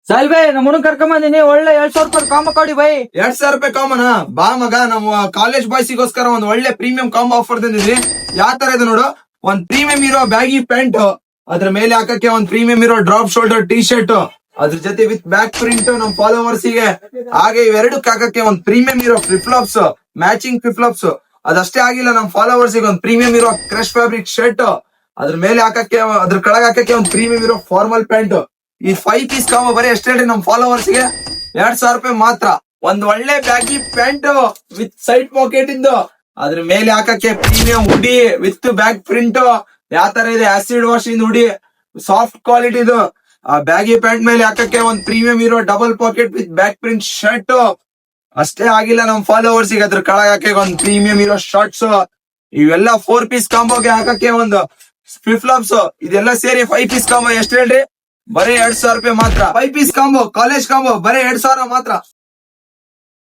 Soil by ನಮ್ಮ ಕರ್ಕೊಂಡ್ ಬಂದಿನಿ. ಒಳ್ಳೆ 2,000 ರೂಪಾಯಿ ಕಾಂಬೋ ಕೊಡಿ ಬೈ. 2,000 ರೂಪಾಯಿ ಕಾಂಬೋನ? ಬಾ ಮಗ, ನಮ್ಮ ಕಾಲೇಜ್ ಬಾಯ್ಸಿಗೋಸ್ಕರ ಒಂದ್ ಒಳ್ಳೆ ಪ್ರೀಮಿಯಂ ಕಾಂಬೋ ಆಫರ್ ತಂದಿದ್ವಿ. ಯಾವ ತರ ಇದೆ ನೋಡು. ಒಂದ್ ಪ್ರೀಮಿಯಂ ಇರೋ ಬ್ಯಾಗಿ ಪ್ಯಾಂಟ್, ಅದ್ರ ಮೇಲೆ ಹಾಕಕ್ಕೆ ಒಂದ್ ಪ್ರೀಮಿಯಂ ಇರೋ ಡ್ರಾಪ್ ಶೋಲ್ಡರ್ ಟಿ ಶರ್ಟ್, ಅದ್ರ ಜೊತೆ ವಿತ್ ಬ್ಯಾಕ್ ಪ್ರಿಂಟ್ ನಮ್ ಫಾಲೋವರ್ಸ್ ಗೆ. ಹಾಗೆ ಇವೆರಡಕ್ಕೆ ಹಾಕಕ್ಕೆ ಒಂದ್ ಪ್ರೀಮಿಯಂ ಇರೋ ಫ್ಲಿಪ್ಲಾಪ್ಸ್, ಮ್ಯಾಚಿಂಗ್ ಫ್ಲಿಪ್ಲಾಪ್ಸ್. ಅದಷ್ಟೇ ಆಗಿಲ್ಲ, ನಮ್ ಫಾಲೋವರ್ಸ್ ಗೆ ಒಂದ್ ಪ್ರೀಮಿಯಂ ಇರೋ ಕ್ರಶ್ ಫ್ಯಾಬ್ರಿಕ್ ಶರ್ಟ್, ಅದ್ರ ಮೇಲೆ ಹಾಕಕ್ಕೆ, ಅದ್ರ ಕೆಳಗೆ ಹಾಕಕ್ಕೆ ಒಂದ್ ಪ್ರೀಮಿಯಂ ಇರೋ ಫಾರ್ಮಲ್ ಪ್ಯಾಂಟ್. ಈ 5 ಪೀಸ್ ಕಾಂಬೋ ಬರೀ ಎಷ್ಟೇ ಹೇಳಿ ನಮ್ ಫಾಲೋವರ್ಸ್ ಗೆ 2,000 ರೂಪಾಯಿ ಮಾತ್ರ. ಒಂದ್ ಒಳ್ಳೆ baggy pant with side packet ಇದ್ದು, ಅದ್ರ ಮೇಲೆ ಹಾಕಕ್ಕೆ ಪ್ರೀಮಿಯಂ ಹುಡಿ ವಿತ್ ಬ್ಯಾಕ್ ಪ್ರಿಂಟ್. ಯಾವ ತರ ಇದೆ, ಆಸಿಡ್ ವಾಶ್ ಇಂದ ಹುಡಿ, ಸಾಫ್ಟ್ ಕ್ವಾಲಿಟಿ ಇದು. ಆ ಬ್ಯಾಗಿ ಪ್ಯಾಂಟ್ ಮೇಲೆ ಹಾಕಕ್ಕೆ ಒಂದ್ ಪ್ರೀಮಿಯಂ ಇರೋ double pocket with back print shirt. ಅಷ್ಟೇ ಆಗಿಲ್ಲ, ನಮ್ ಫಾಲೋವರ್ಸ್ ಗೆ ಅದ್ರ ಕೆಳಗೆ ಹಾಕಕ್ಕೆ ಒಂದ್ ಪ್ರೀಮಿಯಂ ಇರೋ ಶರ್ಟ್ಸ್. ಇವೆಲ್ಲ 4 ಪೀಸ್ ಕಾಂಬೋಗೆ ಹಾಕಕ್ಕೆ ಒಂದು ಫ್ಲಿಪ್ಲಾಪ್ಸ್. ಇದೆಲ್ಲ ಸೇರಿ 5 ಪೀಸ್ ಕಾಂಬೋ ಎಷ್ಟು ಹೇಳ್ರಿ? ಬರೀ 2,000 ರೂಪಾಯಿ ಮಾತ್ರ. 5 ಪೀಸ್ ಕಾಂಬೋ, ಕಾಲೇಜ್ ಕಾಂಬೋ ಬರೀ 2,000 ಮಾತ್ರ.